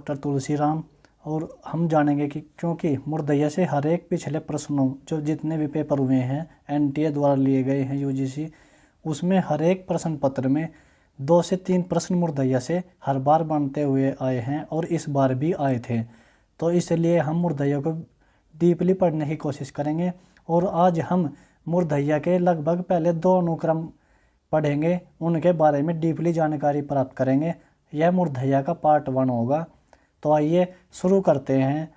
Doctor Tulsiram. और हम जानेंगे कि क्योंकि मुर्दैया से हर एक पिछले प्रश्नों जो जितने भी पेपर हुए हैं एनटीए द्वारा लिए गए हैं यूजीसी, उसमें हर एक प्रश्न पत्र में 2 से 3 प्रश्न मुर्दैया से हर बार बनते हुए आए हैं और इस बार भी आए थे। तो इसलिए हम मुर्दैया को डीपली पढ़ने की कोशिश करेंगे और आज हम मुर्दैया के लगभग पहले 2 अनुक्रम पढ़ेंगे, उनके बारे में डीपली जानकारी प्राप्त करेंगे। यह मुर्दैया का पार्ट 1 होगा। तो आइए शुरू करते हैं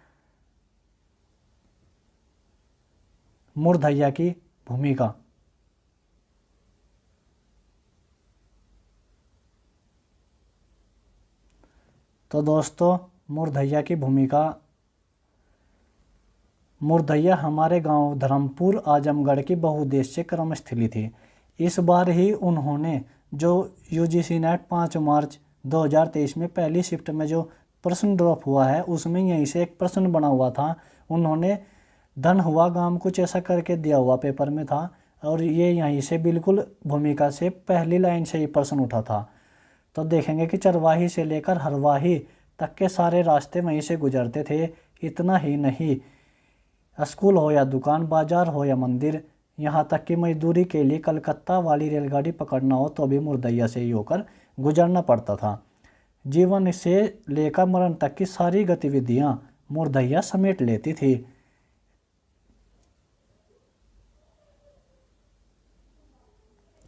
मुर्दैया की भूमिका। तो दोस्तों, मुर्दैया की भूमिका। मुर्दैया हमारे गांव धर्मपुर आजमगढ़ की बहुउद्देश्यीय कर्मस्थली थी। इस बार ही उन्होंने जो यूजीसी नेट 5 मार्च 2023 में पहली शिफ्ट में जो प्रश्न ड्रॉप हुआ है उसमें यहीं से एक प्रश्न बना हुआ था। उन्होंने धन हुआ गांव कुछ ऐसा करके दिया हुआ पेपर में था और ये यहीं से बिल्कुल भूमिका से पहली लाइन से ही प्रश्न उठा था। तो देखेंगे कि चरवाही से लेकर हरवाही तक के सारे रास्ते वहीं से गुजरते थे। इतना ही नहीं, स्कूल हो या दुकान, बाजार हो या मंदिर, यहाँ तक कि मजदूरी के लिए कलकत्ता वाली रेलगाड़ी पकड़ना हो तो भी मुर्दैया से ही होकर गुजरना पड़ता था। जीवन से लेकर मरण तक की सारी गतिविधियां मुर्दैया समेट लेती थी।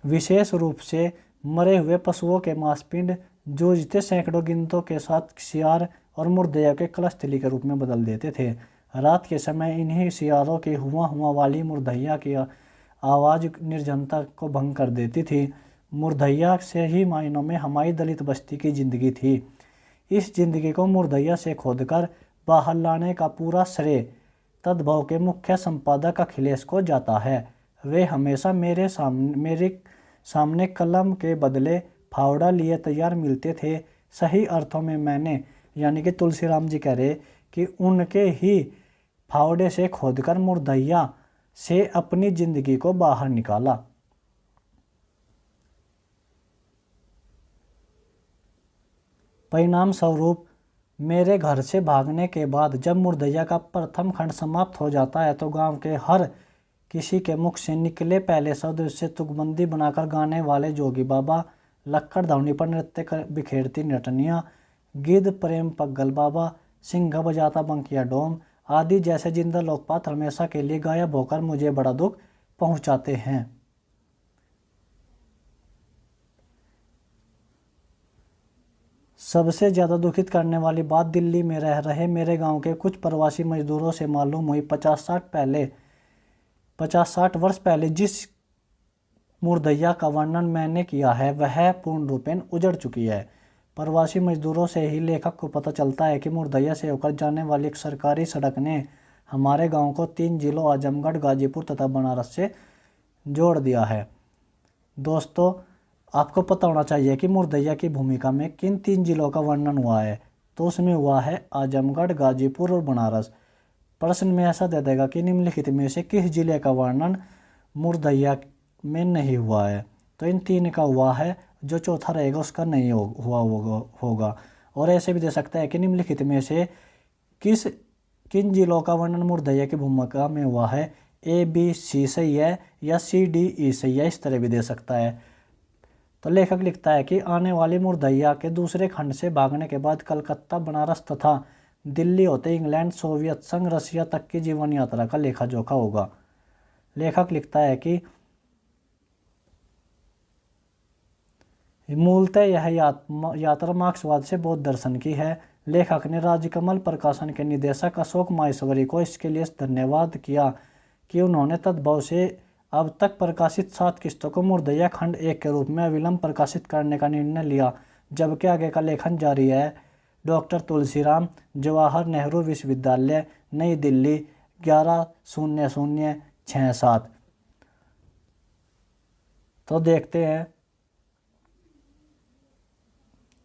विशेष रूप से मरे हुए पशुओं के मांसपिंड जूझते सैकड़ों गिनतों के साथ सियार और मुर्दैया के कलस्थली के रूप में बदल देते थे। रात के समय इन्हीं सियारों की हुआ वाली मुर्दैया की आवाज़ निर्जनता को भंग कर देती थी। मुर्दैया से ही मायनों में हमारी दलित बस्ती की ज़िंदगी थी। इस ज़िंदगी को मुर्दैया से खोदकर बाहर लाने का पूरा श्रेय तद्भव के मुख्य संपादक अखिलेश को जाता है। वे हमेशा मेरे सामने कलम के बदले फावड़ा लिए तैयार मिलते थे। सही अर्थों में मैंने, यानी कि तुलसीराम जी कह रहे कि उनके ही फावड़े से खोदकर मुर्दैया से अपनी ज़िंदगी को बाहर निकाला। परिणाम स्वरूप मेरे घर से भागने के बाद जब मुर्दैया का प्रथम खंड समाप्त हो जाता है तो गांव के हर किसी के मुख से निकले पहले शब्द उससे तुकबंदी बनाकर गाने वाले जोगी बाबा, लक्कड़ धवनी पर नृत्य कर बिखेरती नटनियाँ, गिद्ध प्रेम पग्गल बाबा, सिंघ बजाता बंकिया डोम आदि जैसे जिंदा लोकपात्र हमेशा के लिए गायब होकर मुझे बड़ा दुख पहुंचाते हैं। सबसे ज़्यादा दुखित करने वाली बात दिल्ली में रह रहे मेरे गांव के कुछ प्रवासी मजदूरों से मालूम हुई। 50-60 वर्ष पहले जिस मुर्दैया का वर्णन मैंने किया है वह पूर्ण रूपेण उजड़ चुकी है। प्रवासी मजदूरों से ही लेखक को पता चलता है कि मुर्दैया से होकर जाने वाली एक सरकारी सड़क ने हमारे गांव को 3 जिलों आजमगढ़, गाजीपुर तथा बनारस से जोड़ दिया है। दोस्तों, आपको पता होना चाहिए कि मुर्दैया की भूमिका में किन 3 जिलों का वर्णन हुआ है। तो उसमें हुआ है आजमगढ़, गाजीपुर और बनारस। प्रश्न में ऐसा दे देगा कि निम्नलिखित में से किस जिले का वर्णन मुर्दैया में नहीं हुआ है। तो इन 3 का हुआ है, जो चौथा रहेगा उसका नहीं हुआ होगा। और ऐसे भी दे सकता है कि निम्नलिखित में से किन जिलों का वर्णन मुर्दैया की भूमिका में हुआ है। ABC सही है या CDE सही है, इस तरह भी दे सकता है। तो लेखक लिखता है कि आने वाली मुर्दैया के दूसरे खंड से भागने के बाद कलकत्ता, बनारस तथा दिल्ली होते इंग्लैंड, सोवियत संघ, रसिया तक की जीवन यात्रा का लेखा जोखा होगा। लेखक लिखता है कि मूलतः यह यात्रा मार्क्सवाद से बौद्ध दर्शन की है। लेखक ने राजकमल प्रकाशन के निदेशक अशोक माहेश्वरी को इसके लिए धन्यवाद किया कि उन्होंने तद्भव से अब तक प्रकाशित 7 किस्तों को मुर्दैया खंड 1 के रूप में अविलंब प्रकाशित करने का निर्णय लिया। जबकि आगे का लेखन जारी है। डॉक्टर तुलसीराम, जवाहर नेहरू विश्वविद्यालय, नई दिल्ली, 11/00/67। तो देखते हैं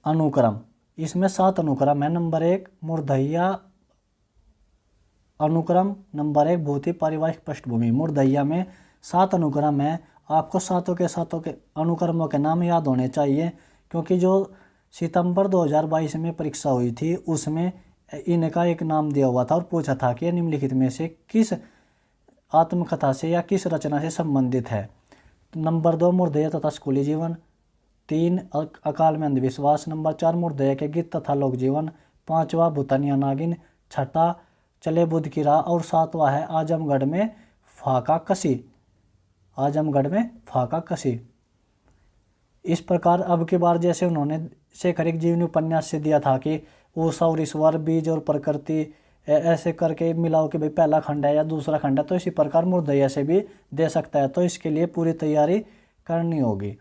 अनुक्रम। इसमें 7 अनुक्रम है। नंबर 1 मुर्दैया अनुक्रम, नंबर 1 भौतिक पारिवारिक पृष्ठभूमि। मुर्दैया में 7 अनुक्रम है। आपको सातों के अनुक्रमों के नाम याद होने चाहिए, क्योंकि जो सितंबर 2022 में परीक्षा हुई थी, उसमें इनका एक नाम दिया हुआ था और पूछा था कि निम्नलिखित में से किस आत्मकथा से या किस रचना से संबंधित है। नंबर 2 मुर्दया तथा स्कूली जीवन, 3 अकाल में अंधविश्वास, नंबर 4 मुर्दया के गीत तथा लोक जीवन, 5वां भूतनिया नागिन, 6ठा चले बुद्ध की राह और 7वां है आजमगढ़ में फाका कसी। आजमगढ़ में फाका कसी। इस प्रकार अब की बार जैसे उन्होंने शेखर एक जीवनी उपन्यास से दिया था कि ऊषा और ईश्वर, बीज और प्रकृति, ऐसे करके मिलाओ कि भाई पहला खंड है या दूसरा खंड है, तो इसी प्रकार मुर्दया से भी दे सकता है। तो इसके लिए पूरी तैयारी करनी होगी।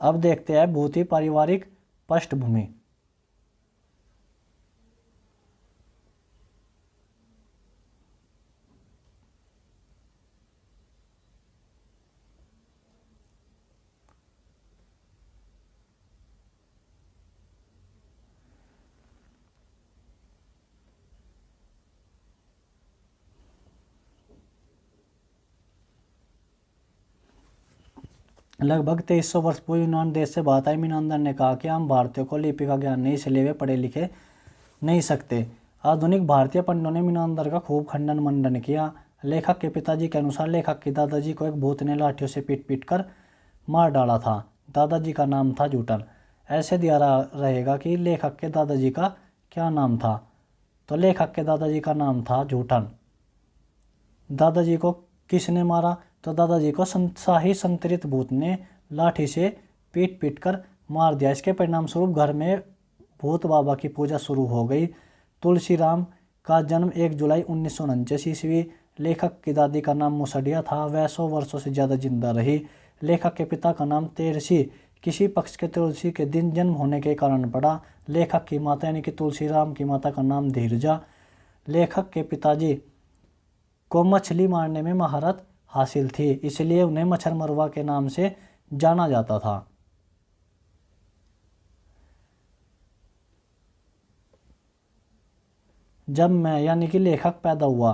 अब देखते हैं भूति पारिवारिक पृष्ठभूमि। लगभग 2300 वर्ष पूर्व यूनान देश से बात आई। मीनांदर ने कहा कि हम भारतीयों को लिपि का ज्ञान नहीं, इसलिए वे पढ़े लिखे नहीं सकते। आधुनिक भारतीय पंडितों ने मीनांदर का खूब खंडन मंडन किया। लेखक के पिताजी के अनुसार लेखक के दादाजी को एक भूत ने लाठियों से पीट पीट कर मार डाला था। दादाजी का नाम था जूटन। ऐसे दिया रहेगा कि लेखक के दादाजी का क्या नाम था, तो लेखक के दादाजी का नाम था जूटन। दादाजी को किसने मारा, तो दादाजी को शाही संतरित भूत ने लाठी से पीट पीट कर मार दिया। इसके परिणाम स्वरूप घर में भूत बाबा की पूजा शुरू हो गई। तुलसीराम का जन्म 1 जुलाई 1949 ईस्वी। लेखक की दादी का नाम मुसडिया था। वह 100 वर्षों से ज़्यादा जिंदा रही। लेखक के पिता का नाम तेरसी किसी पक्ष के तुलसी के दिन जन्म होने के कारण पड़ा। लेखक की माता यानी कि तुलसीराम की माता का नाम धीरजा। लेखक के पिताजी को मछली मारने में महारत हासिल थी, इसलिए उन्हें मच्छर मरवा के नाम से जाना जाता था। जब मैं यानी कि लेखक पैदा हुआ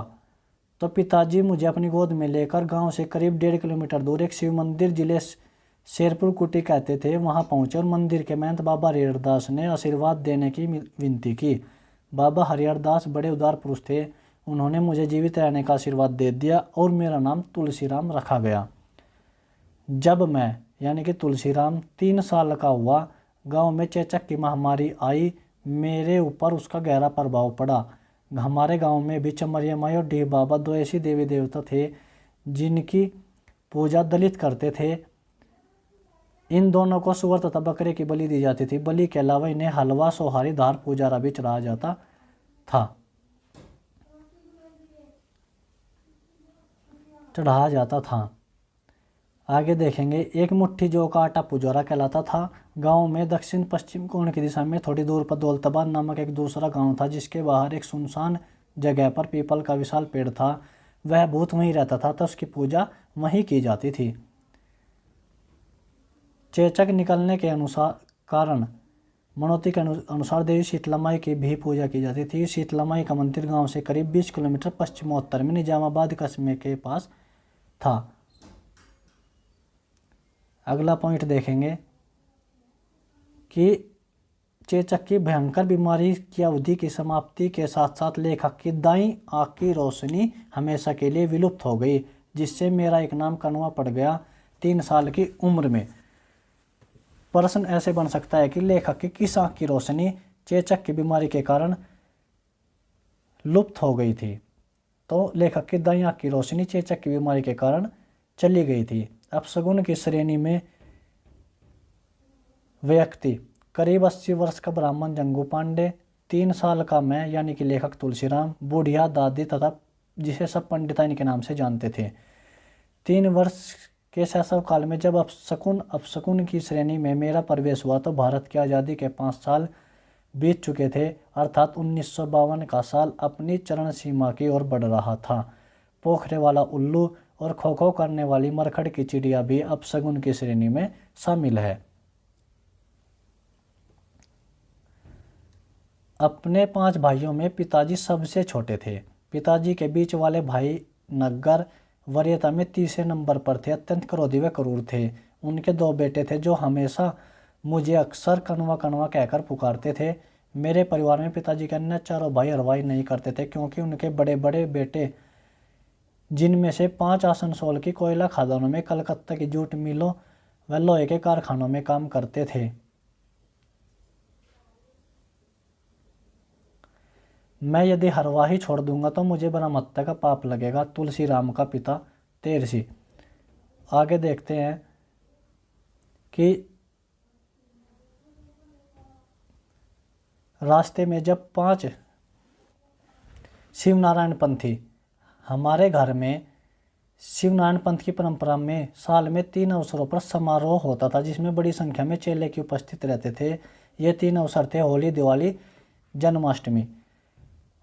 तो पिताजी मुझे अपनी गोद में लेकर गांव से करीब 1.5 किलोमीटर दूर एक शिव मंदिर जिले शेरपुर कुटी कहते थे वहां पहुंचे और मंदिर के महंत बाबा हरिहरदास ने आशीर्वाद देने की विनती की। बाबा हरिहरदास बड़े उदार पुरुष थे। उन्होंने मुझे जीवित रहने का आशीर्वाद दे दिया और मेरा नाम तुलसीराम रखा गया। जब मैं यानी कि तुलसीराम 3 साल का हुआ, गांव में चेचक की महामारी आई। मेरे ऊपर उसका गहरा प्रभाव पड़ा। हमारे गांव में भी चमरिया माई और डी बाबा 2 ऐसी देवी देवता थे जिनकी पूजा दलित करते थे। इन दोनों को सुअर तथा बकरे की बलि दी जाती थी। बलि के अलावा इन्हें हलवा, सोहारी, धार, पुजारा भी चढ़ाया जाता था। आगे देखेंगे। एक मुट्ठी जौ का आटा पुजारा कहलाता था। गांव में दक्षिण पश्चिम कोण की दिशा में थोड़ी दूर पर दौलताबाद नामक एक दूसरा गांव था, जिसके बाहर एक सुनसान जगह पर पीपल का विशाल पेड़ था। वह भूत वहीं रहता था, तो उसकी पूजा वहीं की जाती थी। चेचक निकलने के कारण मनोती के अनुसार देवी शीतला माई की भी पूजा की जाती थी। शीतला माई का मंदिर गांव से करीब 20 किलोमीटर पश्चिमोत्तर में निजामाबाद कस्बे के पास था। अगला पॉइंट देखेंगे कि चेचक की भयंकर बीमारी की अवधि की समाप्ति के साथ साथ लेखक की दाईं आंख की रोशनी हमेशा के लिए विलुप्त हो गई, जिससे मेरा एक नाम कनुआ पड़ गया 3 साल की उम्र में। प्रश्न ऐसे बन सकता है कि लेखक की किस आंख की रोशनी चेचक की बीमारी के कारण लुप्त हो गई थी, तो लेखक की दाईं आंख की रोशनी चेचक की बीमारी के कारण चली गई थी। अपशगुन की श्रेणी में व्यक्ति करीब 80 वर्ष का ब्राह्मण जंगू पांडे, 3 साल का मैं यानी कि लेखक तुलसीराम, बुढ़िया दादी तथा जिसे सब पंडिताइन के नाम से जानते थे। 3 वर्ष के शैशव काल में जब अपशकुन की श्रेणी में मेरा प्रवेश हुआ तो भारत की आज़ादी के 5 साल बीत चुके थे, अर्थात 1952 का साल अपनी चरण सीमा की ओर बढ़ रहा था। पोखरे वाला उल्लू और खो खो करने वाली मरखड़ की चिड़िया भी अपशगुन की श्रेणी में शामिल है। अपने 5 भाइयों में पिताजी सबसे छोटे थे। पिताजी के बीच वाले भाई नग्गर वरीयता में तीसरे नंबर पर थे। अत्यंत क्रोधी व क्रूर थे। उनके 2 बेटे थे जो हमेशा मुझे अक्सर कनवा कनवा कहकर पुकारते थे। मेरे परिवार में पिताजी के अन्य चारों भाई हरवाही नहीं करते थे, क्योंकि उनके बड़े बड़े बेटे, जिनमें से 5 आसनसोल की कोयला खदानों में, कलकत्ता की जूट मिलों व लोहे के कारखानों में काम करते थे। मैं यदि हरवाही छोड़ दूंगा तो मुझे ब्रह्महत्या का पाप लगेगा। तुलसीराम का पिता तेरसी। आगे देखते हैं कि रास्ते में जब 5 शिवनारायण पंथी, हमारे घर में शिवनारायण पंथ की परंपरा में साल में 3 अवसरों पर समारोह होता था, जिसमें बड़ी संख्या में चेले की उपस्थित रहते थे। ये 3 अवसर थे होली, दिवाली, जन्माष्टमी।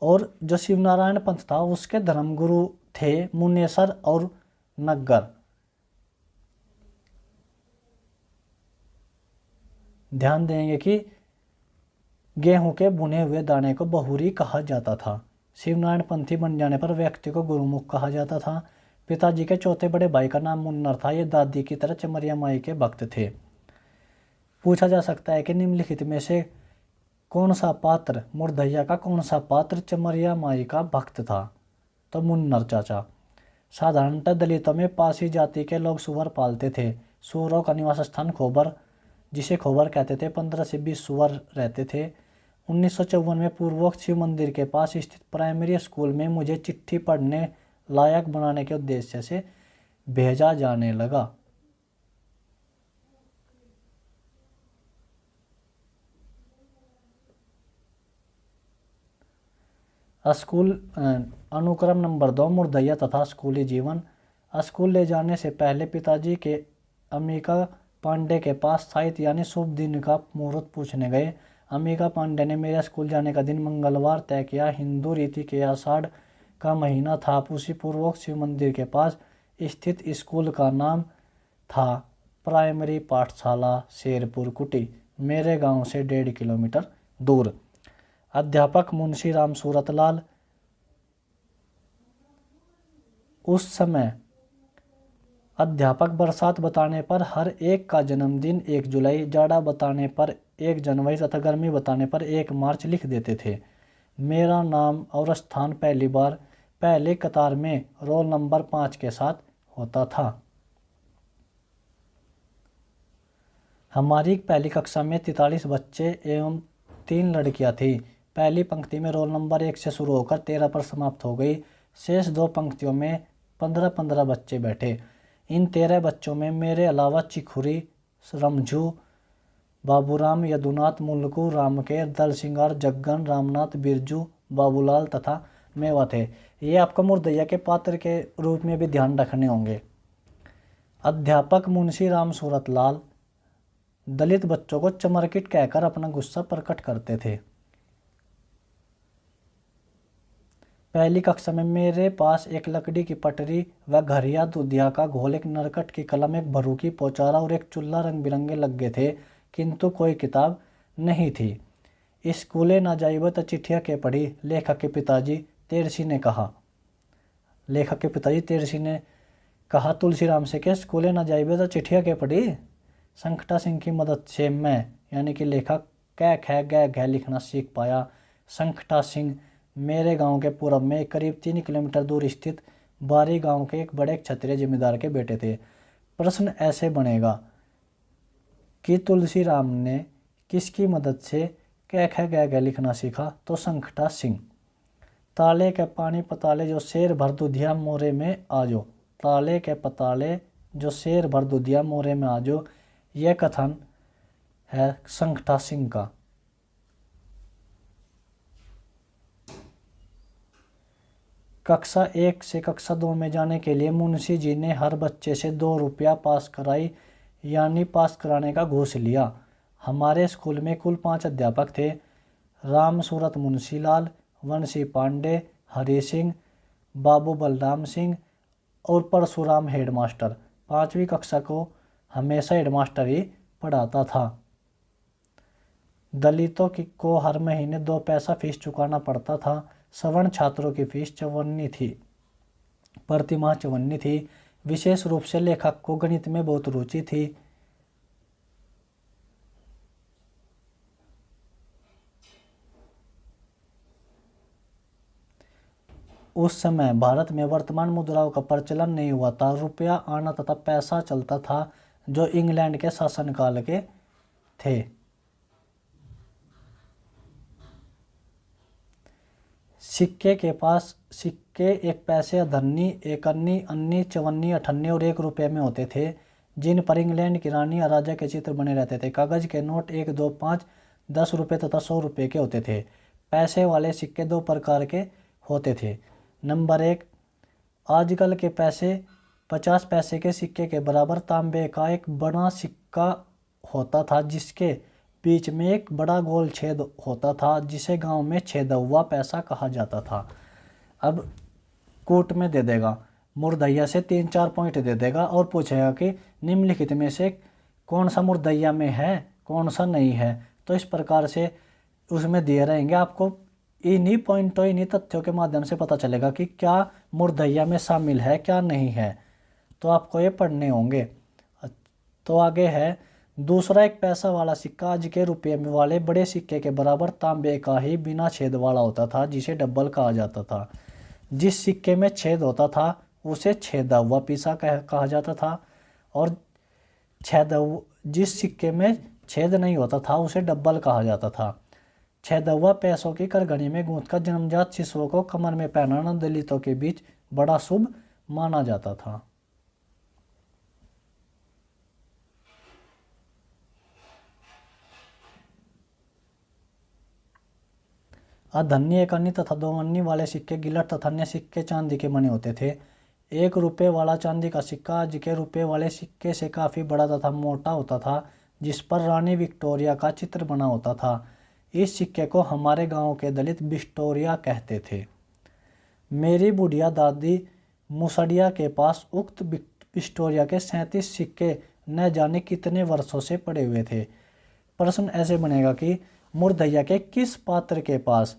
और जो शिवनारायण पंथ था उसके धर्मगुरु थे मुनेसर और नग्गर। ध्यान देंगे कि गेहूं के बुने हुए दाने को बहुरी कहा जाता था। शिवनारायण पंथी बन जाने पर व्यक्ति को गुरुमुख कहा जाता था। पिताजी के चौथे बड़े भाई का नाम मुन्नर था। ये दादी की तरह चमरिया माई के भक्त थे। पूछा जा सकता है कि निम्नलिखित में से कौन सा पात्र, मुर्दैया का कौन सा पात्र चमरिया माई का भक्त था? तो मुन्नर चाचा। साधारणतः दलितों में पासी जाति के लोग सुअर पालते थे। सुअरों का निवास स्थान खोबर, जिसे खोबर कहते थे, 15 से 20 सुअर रहते थे। 1954 में पूर्वोक्त शिव मंदिर के पास स्थित प्राइमरी स्कूल में मुझे चिट्ठी पढ़ने लायक बनाने के उद्देश्य से भेजा जाने लगा। स्कूल अनुक्रम नंबर 2, मुर्दैया तथा स्कूली जीवन। स्कूल ले जाने से पहले पिताजी के अम्बिका पांडे के पास साहित्य यानी शुभ दिन का मुहूर्त पूछने गए। अम्बिका पांडे ने मेरा स्कूल जाने का दिन मंगलवार तय किया। हिंदू रीति के आषाढ़ का महीना था। उसी पूर्वोक्त शिव मंदिर के पास स्थित स्कूल का नाम था प्राइमरी पाठशाला शेरपुर कुटी, मेरे गांव से 1.5 किलोमीटर दूर। अध्यापक मुंशी राम सूरतलाल। उस समय अध्यापक बरसात बताने पर हर एक का जन्मदिन 1 जुलाई, जाड़ा बताने पर 1 जनवरी तथा गर्मी बताने पर 1 मार्च लिख देते थे। मेरा नाम और स्थान पहली बार पहले कतार में रोल नंबर 5 के साथ होता था। हमारी पहली कक्षा में 43 बच्चे एवं 3 लड़कियां थीं। पहली पंक्ति में रोल नंबर 1 से शुरू होकर 13 पर समाप्त हो गई। शेष 2 पंक्तियों में 15-15 बच्चे बैठे। इन 13 बच्चों में मेरे अलावा चिखुरी, रमझू, बाबूराम, यदुनाथ, मुल्कू, रामकेर, दल सिंगार, जग्गन, रामनाथ, बिरजू, बाबूलाल तथा मेवा थे। ये आपको मुर्दैया के पात्र के रूप में भी ध्यान रखने होंगे। अध्यापक मुंशी राम सूरतलाल दलित बच्चों को चमरकिट कहकर अपना गुस्सा प्रकट करते थे। पहली कक्षा में मेरे पास एक लकड़ी की पटरी व घरिया, दूधिया का घोल, एक नरकट की कलम, एक भरू की पोचारा और एक चूल्हा रंग बिरंगे लगे थे, किंतु कोई किताब नहीं थी। स्कूले ना जाइब तो चिट्ठियाँ के पढ़ी, लेखक के पिताजी तेरसी ने कहा तुलसीराम से कि स्कूले ना जाइब तो चिट्ठियाँ के पढ़ी। संकटा सिंह की मदद से मैं यानी कि लेखक कै ख गै घ लिखना सीख पाया। संकटा सिंह मेरे गांव के पूर्व में करीब 3 किलोमीटर दूर स्थित बारी गांव के एक बड़े क्षत्रिय जमींदार के बेटे थे। प्रश्न ऐसे बनेगा कि तुलसीराम ने किसकी मदद से कै ख गै घ लिखना सीखा? तो संकटा सिंह। ताले के पानी पताले जो शेर भर दुधिया मोरे में आजो। ताले के पताले जो शेर भर दुधिया मोरे में आजो, यह कथन है संकटा सिंह का। कक्षा 1 से कक्षा 2 में जाने के लिए मुंशी जी ने हर बच्चे से 2 रुपया पास कराई यानी पास कराने का घूस लिया। हमारे स्कूल में कुल 5 अध्यापक थे। राम सूरत मुंशीलाल, वंशी पांडे, हरि सिंह, बाबू बलराम सिंह और परशुराम हेडमास्टर। 5वीं कक्षा को हमेशा हेडमास्टर ही पढ़ाता था। दलितों को हर महीने 2 पैसा फीस चुकाना पड़ता था। सवर्ण छात्रों की फीस 54 थी, प्रतिमाह 54 थी। विशेष रूप से लेखक को गणित में बहुत रुचि थी। उस समय भारत में वर्तमान मुद्राओं का प्रचलन नहीं हुआ था। रुपया आना तथा पैसा चलता था जो इंग्लैंड के शासनकाल के थे। सिक्के के पास सिक्के एक पैसे, अधन्नी, एक अन्नी, अन्नी, चवन्नी, अठन्नी और 1 रुपये में होते थे, जिन पर इंग्लैंड की रानी या राजा के चित्र बने रहते थे। कागज के नोट 1, 2, 5, 10 रुपये तथा 100 रुपये के होते थे। पैसे वाले सिक्के 2 प्रकार के होते थे। नंबर 1, आजकल के पैसे 50 पैसे के सिक्के के बराबर तांबे का एक बड़ा सिक्का होता था, जिसके बीच में एक बड़ा गोल छेद होता था, जिसे गांव में छेदा हुआ पैसा कहा जाता था। अब कूट में दे देगा, मुर्दैया से 3-4 पॉइंट दे देगा और पूछेगा कि निम्नलिखित में से कौन सा मुर्दैया में है, कौन सा नहीं है। तो इस प्रकार से उसमें दिए रहेंगे। आपको इन्हीं पॉइंटों, इन्हीं तथ्यों के माध्यम से पता चलेगा कि क्या मुर्दैया में शामिल है, क्या नहीं है। तो आपको ये पढ़ने होंगे। तो आगे है दूसरा, एक पैसा वाला सिक्का आज के रुपये में वाले बड़े सिक्के के बराबर तांबे का ही बिना छेद वाला होता था, जिसे डब्बल कहा जाता था। जिस सिक्के में छेद होता था उसे छेदा हुआ पैसा कहा जाता था, और जिस सिक्के में छेद नहीं होता था उसे डब्बल कहा जाता था। छेदा हुआ पैसों की करघड़ी में गूंथकर जन्मजात शिशुओं को कमर में पहनाना दलितों के बीच बड़ा शुभ माना जाता था। अधन्नी, एक अन्नी तथा 2 अन्नी वाले सिक्के गिलट तथा अन्य सिक्के चांदी के बने होते थे। 1 रुपये वाला चांदी का सिक्का आज के रुपये वाले सिक्के से काफ़ी बड़ा तथा मोटा होता था, जिस पर रानी विक्टोरिया का चित्र बना होता था। इस सिक्के को हमारे गांव के दलित बिस्टोरिया कहते थे। मेरी बुढ़िया दादी मुसड़िया के पास उक्त बिस्टोरिया के 37 सिक्के न जाने कितने वर्षों से पड़े हुए थे। प्रश्न ऐसे बनेगा कि मुर्दैया के किस पात्र के पास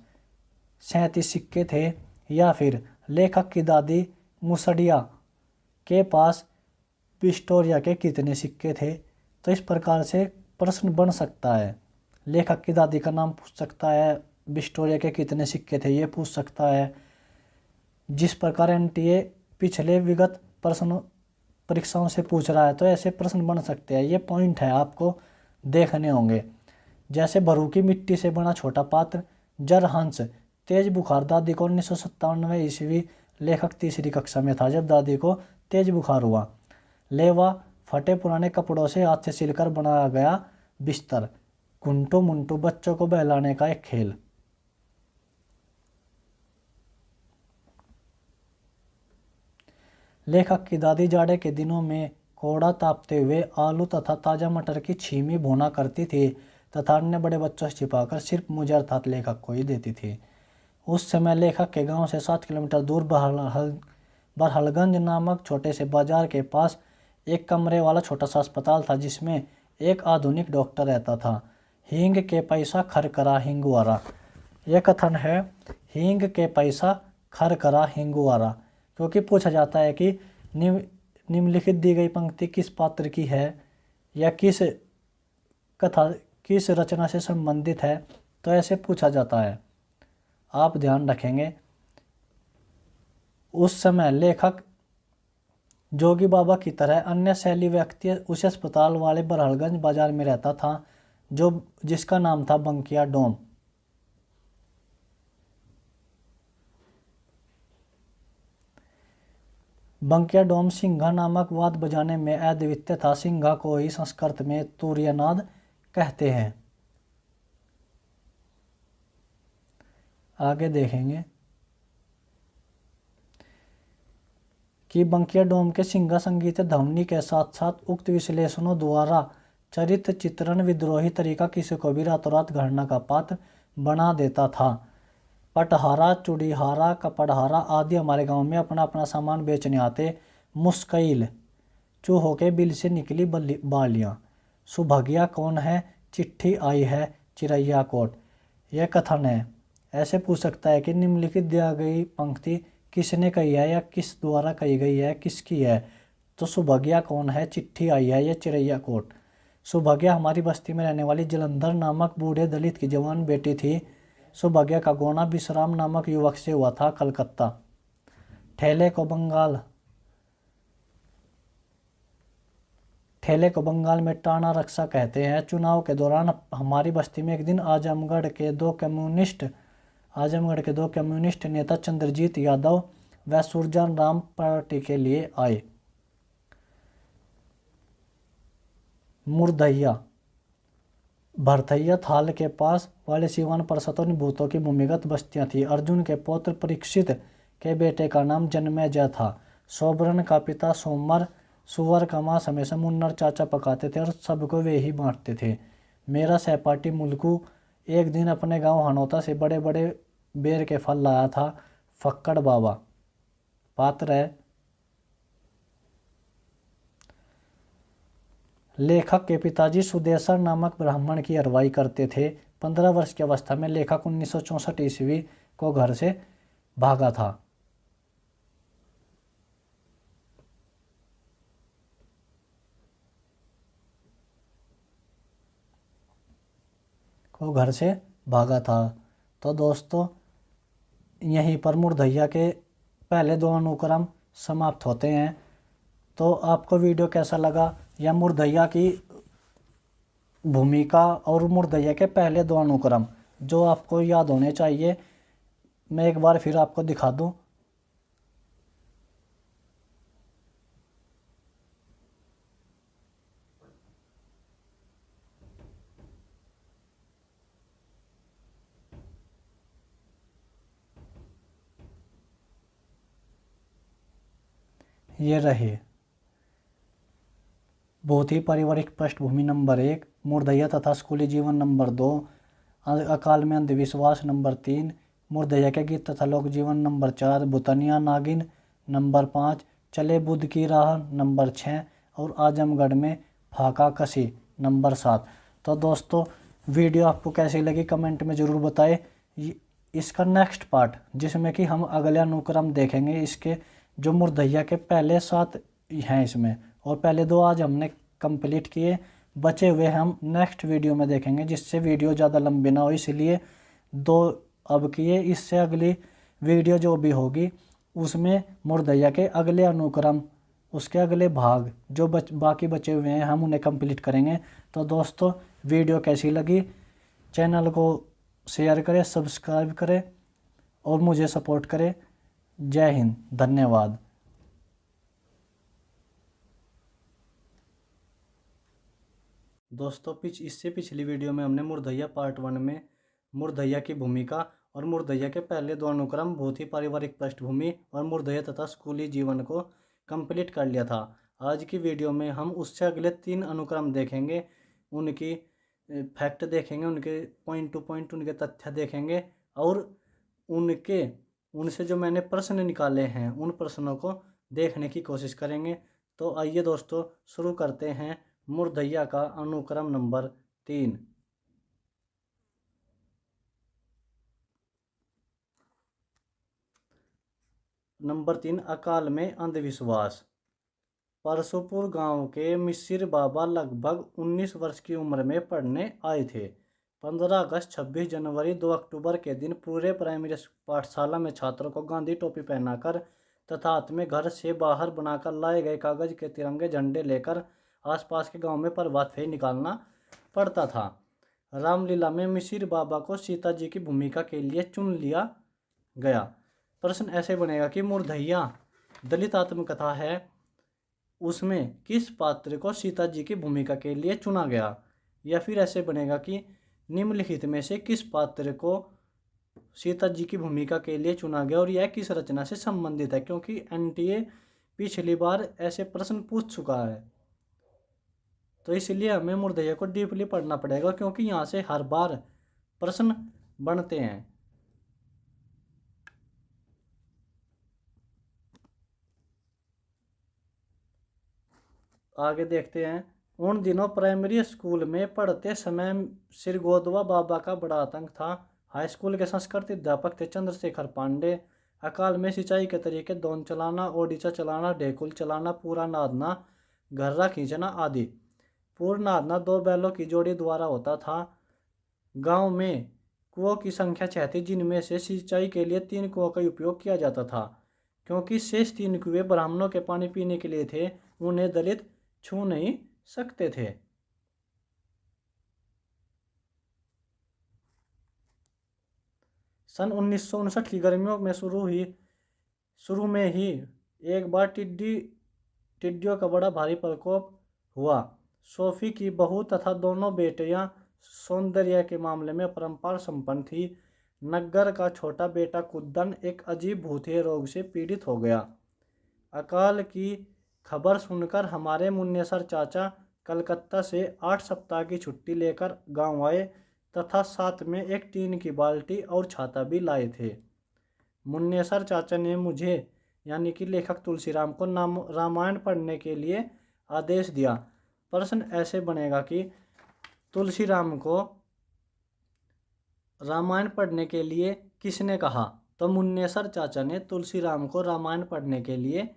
37 सिक्के थे, या फिर लेखक की दादी मुसड़िया के पास बिस्टोरिया के कितने सिक्के थे। तो इस प्रकार से प्रश्न बन सकता है। लेखक की दादी का नाम पूछ सकता है, बिस्टोरिया के कितने सिक्के थे ये पूछ सकता है। जिस प्रकार एनटीए पिछले विगत प्रश्न परीक्षाओं से पूछ रहा है, तो ऐसे प्रश्न बन सकते हैं। ये पॉइंट है, आपको देखने होंगे। जैसे भरू की मिट्टी से बना छोटा पात्र, जरहंस, तेज बुखार। दादी को 1997 ईस्वी, लेखक 3री कक्षा में था जब दादी को तेज बुखार हुआ। लेवा, फटे पुराने कपड़ों से हाथ से सिलकर बनाया गया बिस्तर। गुंटू मुंटू, बच्चों को बहलाने का एक खेल। लेखक की दादी जाड़े के दिनों में कोड़ा तापते हुए आलू तथा ताजा मटर की छीमी भुना करती थी तथा अन्य बड़े बच्चों से छिपाकर सिर्फ मुझे अर्थात लेखक को ही देती थी। उस समय लेखक के गांव से 7 किलोमीटर दूर बरहलगंज नामक छोटे से बाजार के पास एक कमरे वाला छोटा सा अस्पताल था, जिसमें एक आधुनिक डॉक्टर रहता था। हींग के पैसा खर करा हिंगुआरा। यह कथन है, हींग के पैसा खर करा हिंगुआरा, क्योंकि पूछा जाता है कि निम्नलिखित दी गई पंक्ति किस पात्र की है या किस रचना से संबंधित है। तो ऐसे पूछा जाता है, आप ध्यान रखेंगे। उस समय लेखक जोगी बाबा की तरह अन्य शैली व्यक्ति उस अस्पताल वाले बरहलगंज बाजार में रहता था, जिसका नाम था बंकिया डोम। बंकिया डोम सिंघा नामक वाद बजाने में अद्वितीय था। सिंघा को ही संस्कृत में तुरीयनाद कहते हैं। आगे देखेंगे कि बंकिया डोम के सिंघा संगीत ध्वनि के साथ साथ उक्त विश्लेषणों द्वारा चरित्र चित्रण विद्रोही तरीका किसी को भी रातों रात घटना का पात्र बना देता था। पटहारा, चुड़ीहारा, कपड़हारा आदि हमारे गांव में अपना अपना सामान बेचने आते। मुश्किल, चूहों के बिल से निकली बालियाँ। सुभगिया कौन है, चिट्ठी आई है चिरैया कोट। यह कथन है। ऐसे पूछ सकता है कि निम्नलिखित दिया गई पंक्ति किसने कही है या किस द्वारा कही गई है, किसकी है। तो सुभगिया कौन है, चिट्ठी आई है या चिरैया कोट। सुभगिया हमारी बस्ती में रहने वाली जलंधर नामक बूढ़े दलित की जवान बेटी थी। सुभगिया का गोना विश्राम नामक युवक से हुआ था, कलकत्ता। ठेले को बंगाल ठेले को बंगाल में टाना रक्शा कहते हैं। चुनाव के दौरान हमारी बस्ती में एक दिन आजमगढ़ के दो कम्युनिस्ट नेता चंद्रजीत यादव व सुरजान राम पार्टी के लिए आए। मुरदैया भरथैया थाल के पास वाले सिवान परसतों भूतों की भूमिगत बस्तियां थी। अर्जुन के पौत्र परीक्षित के बेटे का नाम जन्मेजय था। सोबरन का पिता सोमर सुअर का मांस हमेशा मुन्नर चाचा पकाते थे और सबको वे ही बांटते थे। मेरा सहपाठी मुल्कू एक दिन अपने गांव हनौता से बड़े बड़े बेर के फल लाया था। फक्कड़ बाबा पात्र है। लेखक के पिताजी सुदेशर नामक ब्राह्मण की अगुवाई करते थे। 15 वर्ष की अवस्था में लेखक 1964 ईस्वी को घर से भागा था। तो दोस्तों यहीं पर मुरदैया के पहले दो अनुक्रम समाप्त होते हैं। तो आपको वीडियो कैसा लगा या मुरदैया की भूमिका और मुरदैया के पहले दो अनुक्रम जो आपको याद होने चाहिए, मैं एक बार फिर आपको दिखा दूं। ये रहे बहुत ही पारिवारिक पृष्ठभूमि नंबर 1 मुरदैया तथा स्कूली जीवन नंबर 2, अकाल में अंधविश्वास नंबर 3, मुरदैया के गीत तथा लोक जीवन नंबर 4, बुतनिया नागिन नंबर 5, चले बुद्ध की राह नंबर 6 और आजमगढ़ में फाका कसी नंबर 7। तो दोस्तों वीडियो आपको कैसी लगी कमेंट में ज़रूर बताएं। इसका नेक्स्ट पार्ट जिसमें कि हम अगले अनुक्रम देखेंगे, इसके जो मुरदैया के पहले 7 हैं इसमें, और पहले 2 आज हमने कंप्लीट किए, बचे हुए हम नेक्स्ट वीडियो में देखेंगे, जिससे वीडियो ज़्यादा लंबी ना हो, इसलिए 2 अब किए। इससे अगली वीडियो जो भी होगी उसमें मुरदैया के अगले अनुक्रम, उसके अगले भाग जो बाकी बचे हुए हैं हम उन्हें कंप्लीट करेंगे। तो दोस्तों वीडियो कैसी लगी, चैनल को शेयर करें, सब्सक्राइब करें और मुझे सपोर्ट करें। जय हिंद, धन्यवाद। दोस्तों इससे पिछली वीडियो में हमने मुरदैया पार्ट 1 में मुरदैया की भूमिका और मुरदैया के पहले 2 अनुक्रम बहुत ही पारिवारिक पृष्ठभूमि और मुरदैया तथा स्कूली जीवन को कंप्लीट कर लिया था। आज की वीडियो में हम उससे अगले 3 अनुक्रम देखेंगे, उनकी फैक्ट देखेंगे, उनके पॉइंट टू पॉइंट उनके तथ्य देखेंगे और उनसे जो मैंने प्रश्न निकाले हैं उन प्रश्नों को देखने की कोशिश करेंगे। तो आइए दोस्तों शुरू करते हैं मुरदैया का अनुक्रम नंबर 3। नंबर 3 अकाल में अंधविश्वास। परसोपुर गांव के मिसिर बाबा लगभग 19 वर्ष की उम्र में पढ़ने आए थे। 15 अगस्त, 26 जनवरी, 2 अक्टूबर के दिन पूरे प्राइमरी पाठशाला में छात्रों को गांधी टोपी पहनाकर तथा हाथ में घर से बाहर बनाकर लाए गए कागज के तिरंगे झंडे लेकर आसपास के गांव में प्रभात फेरी निकालना पड़ता था। रामलीला में मिसिर बाबा को सीता जी की भूमिका के लिए चुन लिया गया। प्रश्न ऐसे बनेगा कि मुरदैया दलित आत्मकथा है, उसमें किस पात्र को सीता जी की भूमिका के लिए चुना गया। या फिर ऐसे बनेगा कि निम्नलिखित में से किस पात्र को सीता जी की भूमिका के लिए चुना गया और यह किस रचना से संबंधित है, क्योंकि एनटीए पिछली बार ऐसे प्रश्न पूछ चुका है। तो इसलिए हमें मुरदैया को डीपली पढ़ना पड़ेगा, क्योंकि यहाँ से हर बार प्रश्न बनते हैं। आगे देखते हैं। उन दिनों प्राइमरी स्कूल में पढ़ते समय सिरगोदवा बाबा का बड़ा आतंक था। हाई स्कूल के संस्कृत अध्यापक थे चंद्रशेखर पांडे। अकाल में सिंचाई के तरीके दोन चलाना, ओडिचा चलाना, ढेकुल चलाना, पूरा नादना, घर्रा खींचना आदि। पूर्ण नादना 2 बैलों की जोड़ी द्वारा होता था। गांव में कुओं की संख्या 6 थी, जिनमें से सिंचाई के लिए 3 कुओं का उपयोग किया जाता था। क्योंकि शेष 3 कुएं ब्राह्मणों के पानी पीने के लिए थे, उन्हें दलित छू नहीं सकते थे। सन 1959 की गर्मियों में शुरू में ही एक बार टिड्डियों का बड़ा भारी प्रकोप हुआ। सोफी की बहू तथा दोनों बेटियां सौंदर्य के मामले में अपरंपार संपन्न थी। नग्गर का छोटा बेटा कुद्दन एक अजीब भूतिया रोग से पीड़ित हो गया। अकाल की खबर सुनकर हमारे मुन्नेसर चाचा कलकत्ता से 8 सप्ताह की छुट्टी लेकर गांव आए तथा साथ में एक टीन की बाल्टी और छाता भी लाए थे। मुन्नेसर चाचा ने मुझे यानी कि लेखक तुलसीराम को रामायण पढ़ने के लिए आदेश दिया। प्रश्न ऐसे बनेगा कि तुलसीराम को रामायण पढ़ने के लिए किसने कहा? तो मुन्नेसर चाचा ने तुलसीराम को रामायण पढ़ने के लिए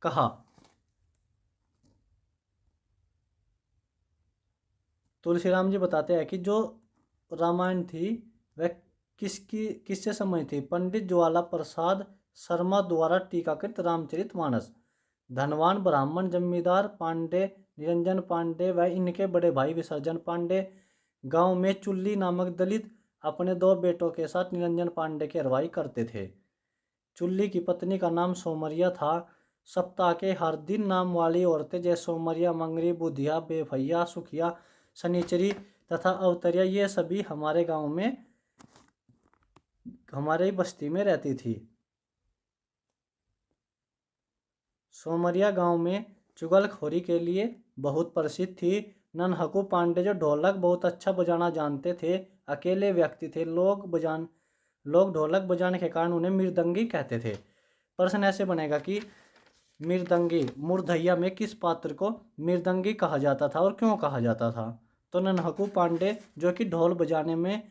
कहा। तुलसीराम जी बताते हैं कि जो रामायण थी वह किससे समय थी? पंडित ज्वाला प्रसाद शर्मा द्वारा टीकाकृत रामचरितमानस। धनवान ब्राह्मण जमींदार पांडे निरंजन पांडे व इनके बड़े भाई विसर्जन पांडे गांव में चुल्ली नामक दलित अपने 2 बेटों के साथ निरंजन पांडे की अगुवाई करते थे। चुल्ली की पत्नी का नाम सोमरिया था। सप्ताह के हर दिन नाम वाली औरतें जैसे सोमरिया, मंगरी, बुधिया, बेफैया, सुखिया, शनिचरी तथा अवतरिया ये सभी हमारे गांव में हमारे बस्ती में रहती थी। सोमरिया गांव में चुगलखोरी के लिए बहुत प्रसिद्ध थी। ननहकू पांडे जो ढोलक बहुत अच्छा बजाना जानते थे, अकेले व्यक्ति थे। लोग ढोलक बजाने के कारण उन्हें मृदंगी कहते थे। प्रश्न ऐसे बनेगा कि मृदंगी मुर्धैया में किस पात्र को मृदंगी कहा जाता था और क्यों कहा जाता था? तो ननहकू पांडे जो कि ढोल बजाने में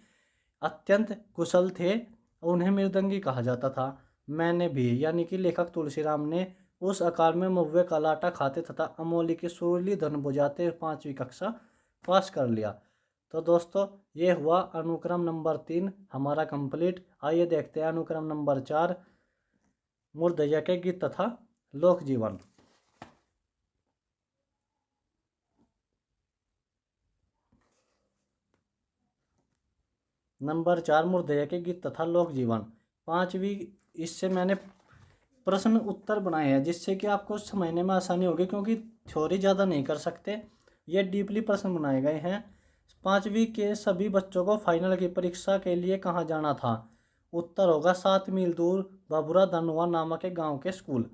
अत्यंत कुशल थे, उन्हें मृदंगी कहा जाता था। मैंने भी यानी कि लेखक तुलसीराम ने उस अकाल में महुए का लाटा खाते तथा अमोली की सुरीली धुन बजाते 5वीं कक्षा पास कर लिया। तो दोस्तों ये हुआ अनुक्रम नंबर 3 हमारा कंप्लीट। आइए देखते हैं अनुक्रम नंबर 4 मुर्धैया के गीत तथा लोक जीवन। नंबर 4 मुर्धैया के गीत तथा लोक जीवन। 5वीं इससे मैंने प्रश्न उत्तर बनाए हैं जिससे कि आपको समझने में आसानी होगी, क्योंकि थ्योरी ज़्यादा नहीं कर सकते, ये डीपली प्रश्न बनाए गए हैं। 5वीं के सभी बच्चों को फाइनल की परीक्षा के लिए कहाँ जाना था? उत्तर होगा 7 मील दूर बबुरा धनवा नामक एक गाँव के स्कूल।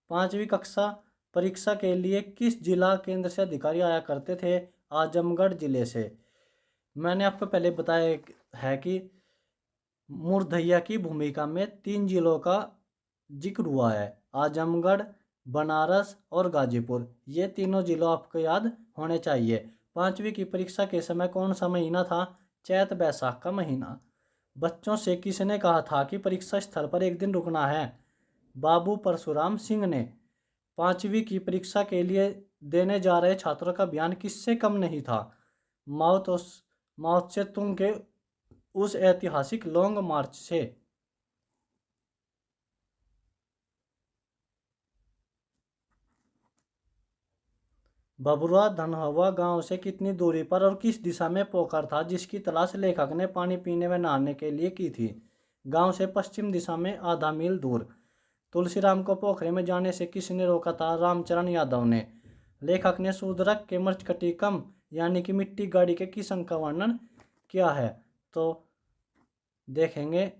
5वीं कक्षा परीक्षा के लिए किस जिला केंद्र से अधिकारी आया करते थे? आजमगढ़ जिले से। मैंने आपको पहले बताया है कि मुर्धैया की भूमिका में 3 जिलों का जिक्र हुआ है, आजमगढ़, बनारस और गाजीपुर। ये तीनों जिलों आपको याद होने चाहिए। 5वीं की परीक्षा के समय कौन सा महीना था? चैत बैसाख का महीना। बच्चों से किसने कहा था कि परीक्षा स्थल पर एक दिन रुकना है? बाबू परशुराम सिंह ने। 5वीं की परीक्षा के लिए देने जा रहे छात्रों का बयान किससे कम नहीं था? माओ से तुंग के उस ऐतिहासिक लॉन्ग मार्च से। बबुरा धनहवा गांव से कितनी दूरी पर और किस दिशा में पोखर था जिसकी तलाश लेखक ने पानी पीने व नहाने के लिए की थी? गांव से पश्चिम दिशा में आधा मील दूर। तुलसीराम को पोखरे में जाने से किसने रोका था? रामचरण यादव ने। लेखक ने शूद्रक के मृच्छकटिकम यानी कि मिट्टी गाड़ी के किस अंक का वर्णन किया है? तो देखेंगे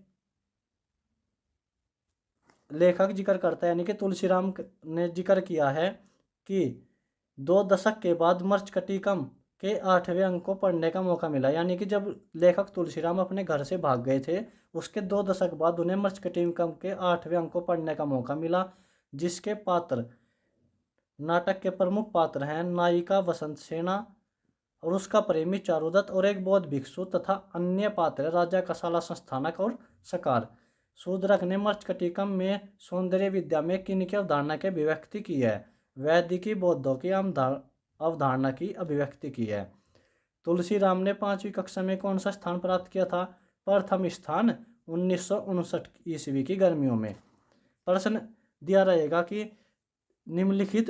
लेखक जिक्र करता है यानी कि तुलसीराम ने जिक्र किया है कि 2 दशक के बाद मृच्छकटिकम के 8वें अंक को पढ़ने का मौका मिला। यानी कि जब लेखक तुलसीराम अपने घर से भाग गए थे उसके 2 दशक बाद उन्हें मृच्छकटिकम के 8वें अंक को पढ़ने का मौका मिला, जिसके पात्र नाटक के प्रमुख पात्र हैं नायिका वसंत सेना और उसका प्रेमी चारुदत्त और एक बौद्ध भिक्षु तथा अन्य पात्र राजा कसाला संस्थानक और सकार। शूद्रक ने मृच्छकटिकम में सौंदर्य विद्या में किनकी अवधारणा की अभिव्यक्ति की है? वैदिकी बौद्धों की अवधारणा की अभिव्यक्ति की है। तुलसीराम ने 5वीं कक्षा में कौन सा स्थान प्राप्त किया था? प्रथम स्थान 1959 ईस्वी की गर्मियों में। प्रश्न दिया रहेगा कि निम्नलिखित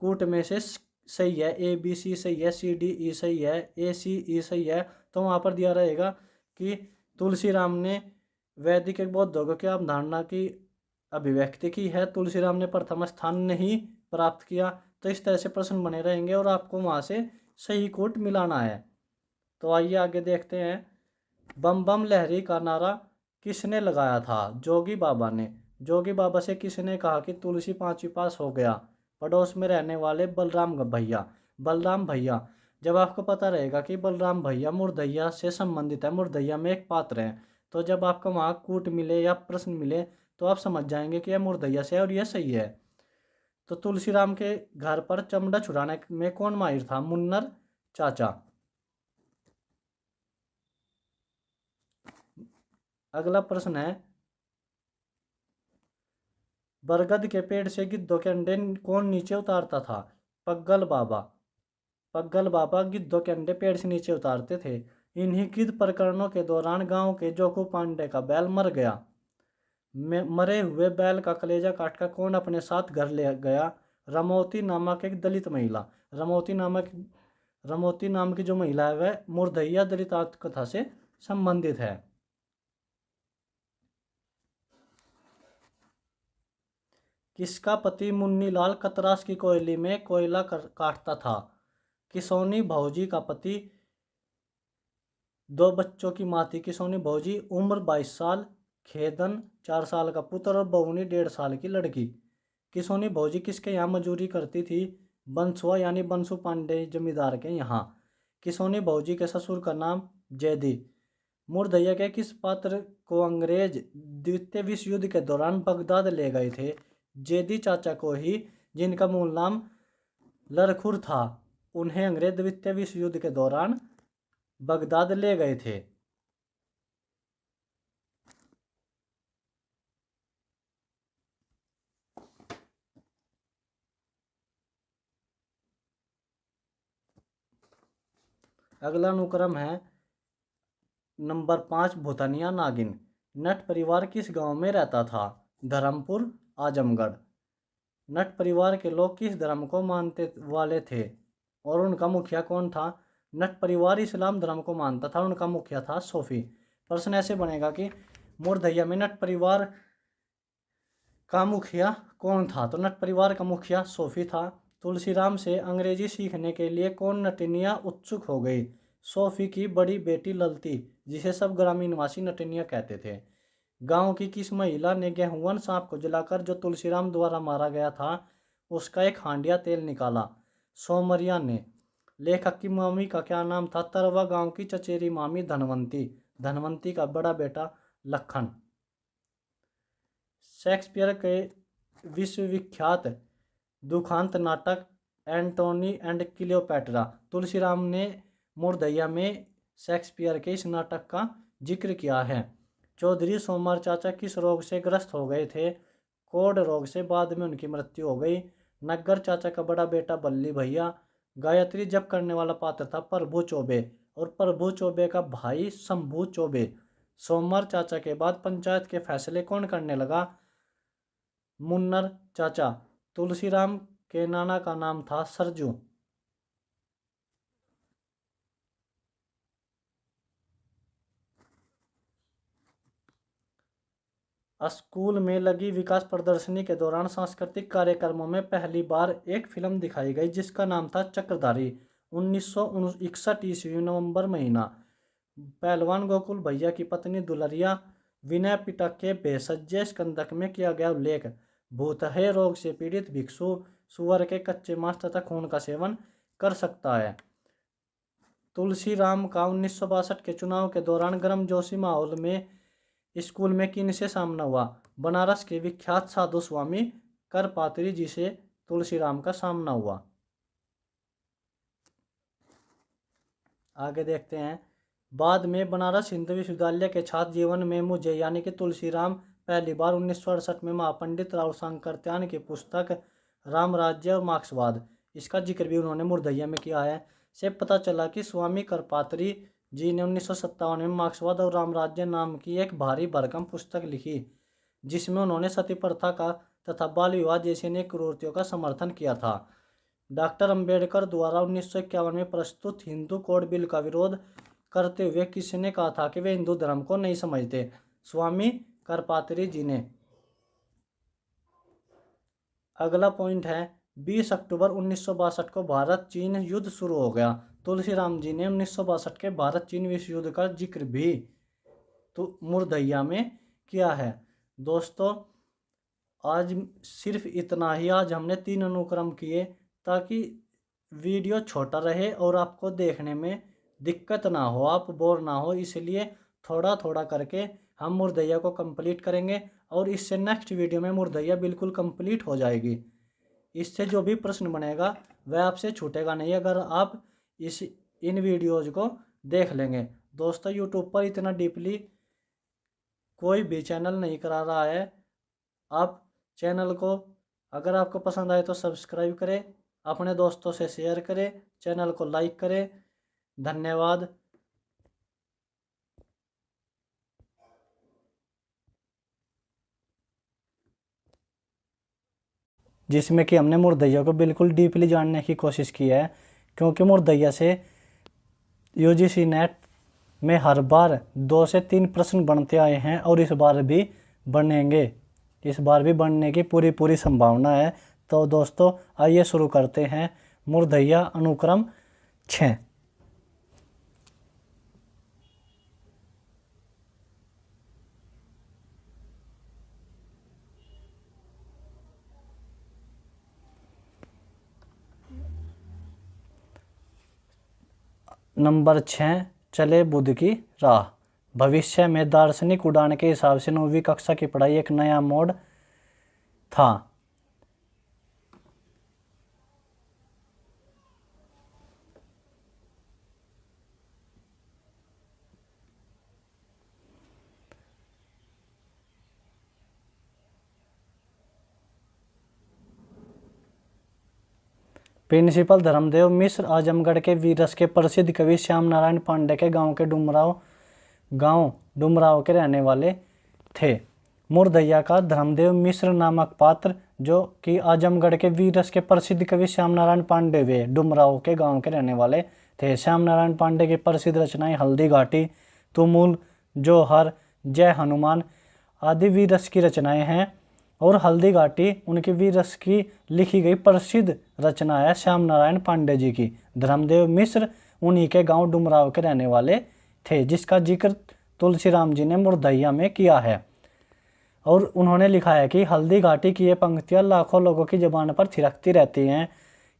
कूट में से सही है, ए बी सी सही है, सी डी ई सही है, ए सी ई सही है, तो वहाँ पर दिया रहेगा कि तुलसीराम ने वैदिक बौद्धों की अवधारणा की अभिव्यक्ति की है, तुलसीराम ने प्रथम स्थान नहीं प्राप्त किया। तो इस तरह से प्रश्न बने रहेंगे और आपको वहाँ से सही कूट मिलाना है। तो आइए आगे देखते हैं। बम बम लहरी का नारा किसने लगाया था? जोगी बाबा ने। जोगी बाबा से किसने कहा कि तुलसी पांचवी पास हो गया? पड़ोस में रहने वाले बलराम भैया। बलराम भैया, जब आपको पता रहेगा कि बलराम भैया मुर्दैया से संबंधित है, मुर्दैया में एक पात्र है, तो जब आपको वहाँ कूट मिले या प्रश्न मिले तो आप समझ जाएंगे कि यह मुर्दैया से है और यह सही है। तो तुलसीराम के घर पर चमड़ा छुड़ाने में कौन माहिर था? मुन्नर चाचा। अगला प्रश्न है, बरगद के पेड़ से गिद्धों के अंडे कौन नीचे उतारता था? पग्गल बाबा। पग्गल बाबा गिद्धों के अंडे पेड़ से नीचे उतारते थे। इन्हीं गिद्ध प्रकरणों के दौरान गांव के जोकू पांडे का बैल मर गया। मरे हुए बैल का कलेजा काटकर कौन अपने साथ घर ले गया? रमौती नामक एक दलित महिला। रमौती नाम की जो महिला है वह मुर्दैया दलित आत्मकथा से संबंधित है। किसका पति मुन्नीलाल कतरास की कोयली में कोयला काटता था? किसोनी भौजी का पति। दो बच्चों की माँ थी किसोनी भौजी, उम्र 22 साल, खेदन 4 साल का पुत्र और बहुनी 1.5 साल की लड़की। किसोनी भौजी किसके यहाँ मजूरी करती थी? बंसुआ यानी बंसु पांडे जमींदार के यहाँ। किसोनी भौजी के ससुर का नाम जैदी। मुर्दैया के किस पात्र को अंग्रेज द्वितीय विश्व युद्ध के दौरान बगदाद ले गए थे? जैदी चाचा को ही, जिनका मूल नाम लरखुर था, उन्हें अंग्रेज द्वितीय विश्व युद्ध के दौरान बगदाद ले गए थे। अगला अनुक्रम है नंबर 5, भूतनिया नागिन। नट परिवार किस गांव में रहता था? धर्मपुर, आजमगढ़। नट परिवार के लोग किस धर्म को मानते वाले थे और उनका मुखिया कौन था? नट परिवार इस्लाम धर्म को मानता था, उनका मुखिया था सोफी। प्रश्न ऐसे बनेगा कि मुर्दैया में नट परिवार का मुखिया कौन था? तो नट परिवार का मुखिया सोफी था। तुलसीराम से अंग्रेजी सीखने के लिए कौन नटनिया उत्सुक हो गई? सोफी की बड़ी बेटी ललती, जिसे सब ग्रामीण निवासी नटनिया कहते थे। गांव की किस महिला ने गेहूं सांप को जलाकर जो तुलसीराम द्वारा मारा गया था उसका एक हांडिया तेल निकाला? सोमरिया ने। लेखक की मामी का क्या नाम था? तरवा गांव की चचेरी मामी धनवंती। धनवंती का बड़ा बेटा लखन। शेक्सपियर के विश्वविख्यात दुखांत नाटक एंटोनी एंड क्लियोपैट्रा। तुलसीराम ने मुर्दैया में शेक्सपियर के इस नाटक का जिक्र किया है। चौधरी सोमवार चाचा किस रोग से ग्रस्त हो गए थे? कोढ़ रोग से, बाद में उनकी मृत्यु हो गई। नग्गर चाचा का बड़ा बेटा बल्ली भैया। गायत्री जप करने वाला पात्र था प्रभु चौबे और प्रभु चौबे का भाई शंभू चौबे। सोमवार चाचा के बाद पंचायत के फैसले कौन करने लगा? मुन्नर चाचा। तुलसीराम के नाना का नाम था सरजू। स्कूल में लगी विकास प्रदर्शनी के दौरान सांस्कृतिक कार्यक्रमों में पहली बार एक फिल्म दिखाई गई जिसका नाम था चक्रधारी। 1961 ईस्वी नवंबर महीना। पहलवान गोकुल भैया की पत्नी दुलरिया विनय पिटक के भेषज स्कंदक में किया गया उल्लेख। भूतहे रोग से पीड़ित भिक्षु सुअर के कच्चे मांस तथा खून का सेवन कर सकता है। तुलसीराम का 1962 के चुनाव के दौरान गर्मजोशी माहौल में स्कूल में किनसे सामना हुआ? बनारस के विख्यात साधु स्वामी करपात्री जी से तुलसीराम का सामना हुआ। आगे देखते हैं। बाद में बनारस हिंदू विश्वविद्यालय के छात्र जीवन में मुझे यानी कि तुलसीराम पहली बार 1968 में महापंडित राव शंकरत्यान की पुस्तक राम राज्य और मार्क्सवाद, इसका जिक्र भी उन्होंने मुर्दैया में किया है, से पता चला कि स्वामी करपात्री जी ने 1957 में मार्क्सवाद और रामराज्य नाम की एक भारी भरकम पुस्तक लिखी जिसमें उन्होंने सती प्रथा का तथा बाल विवाह जैसी अनेक कुरीतियों का समर्थन किया था। डॉक्टर अंबेडकर द्वारा 1951 में प्रस्तुत हिंदू कोड बिल का विरोध करते हुए किसी ने कहा था कि वे हिंदू धर्म को नहीं समझते? स्वामी करपात्री जी ने। अगला पॉइंट है 20 अक्टूबर 1962 को भारत चीन युद्ध शुरू हो गया। तुलसीराम जी ने 1962 के भारत चीन विश्व युद्ध का जिक्र भी तो मूर्धइया में किया है। दोस्तों आज सिर्फ इतना ही। आज हमने 3 अनुक्रम किए ताकि वीडियो छोटा रहे और आपको देखने में दिक्कत ना हो, आप बोर ना हो, इसलिए थोड़ा थोड़ा करके हम मूर्धइया को कंप्लीट करेंगे और इससे नेक्स्ट वीडियो में मूर्धइया बिल्कुल कंप्लीट हो जाएगी। इससे जो भी प्रश्न बनेगा वह आपसे छूटेगा नहीं अगर आप इन वीडियोज़ को देख लेंगे। दोस्तों यूट्यूब पर इतना डीपली कोई भी चैनल नहीं करा रहा है। आप चैनल को अगर आपको पसंद आए तो सब्सक्राइब करें, अपने दोस्तों से शेयर करें, चैनल को लाइक करें। धन्यवाद। जिसमें कि हमने मूर्धइया को बिल्कुल डीपली जानने की कोशिश की है, क्योंकि मूर्धइया से यूजीसी नेट में हर बार 2 से 3 प्रश्न बनते आए हैं और इस बार भी बनेंगे। इस बार भी बनने की पूरी संभावना है। तो दोस्तों आइए शुरू करते हैं मूर्धइया अनुक्रम 6। नंबर 6, चले बुध की राह। भविष्य में दार्शनिक उड़ान के हिसाब से 9वीं कक्षा की पढ़ाई एक नया मोड था। प्रिंसिपल धर्मदेव मिश्र आजमगढ़ के वीरस के प्रसिद्ध कवि श्याम नारायण पांडे के गांव डुमराव के रहने वाले थे। मूर्धइया का धर्मदेव मिश्र नामक पात्र जो कि आजमगढ़ के वीरस के प्रसिद्ध कवि श्याम नारायण पांडे वे डुमराव के गांव के रहने वाले थे। श्याम नारायण पांडे की प्रसिद्ध रचनाएं हल्दी घाटी, तुमुल, जोहर, जय हनुमान आदि वीरस की रचनाएं हैं और हल्दी घाटी उनकी वीरस की लिखी गई प्रसिद्ध रचना है श्याम नारायण पांडे जी की। धर्मदेव मिश्र उन्हीं के गांव डुमराव के रहने वाले थे, जिसका जिक्र तुलसीराम जी ने मूर्धइया में किया है। और उन्होंने लिखा है कि हल्दी घाटी की ये पंक्तियां लाखों लोगों की जुबान पर थिरकती रहती हैं।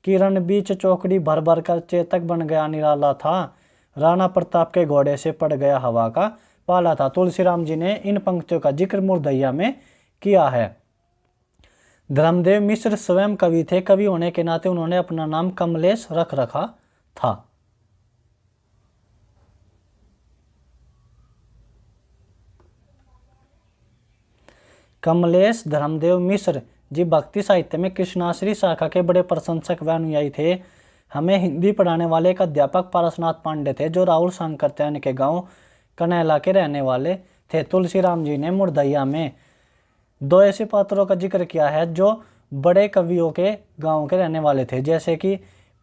किरण बीच चौकड़ी भर भर कर चेतक बन गया निराला था, राणा प्रताप के घोड़े से पड़ गया हवा का पाला था। तुलसीराम जी ने इन पंक्तियों का जिक्र मूर्धइया में किया है। धर्मदेव मिश्र स्वयं कवि थे। कवि होने के नाते उन्होंने अपना नाम कमलेश रख रखा था। कमलेश धर्मदेव मिश्र जी भक्ति साहित्य में कृष्णाश्री शाखा के बड़े प्रशंसक व अनुयायी थे। हमें हिंदी पढ़ाने वाले एक अध्यापक पारसनाथ पांडे थे जो राहुल शंकरत्यायन के गांव कनैला के रहने वाले थे। तुलसीराम जी ने मूर्धइया में 2 ऐसे पात्रों का जिक्र किया है जो बड़े कवियों के गांव के रहने वाले थे, जैसे कि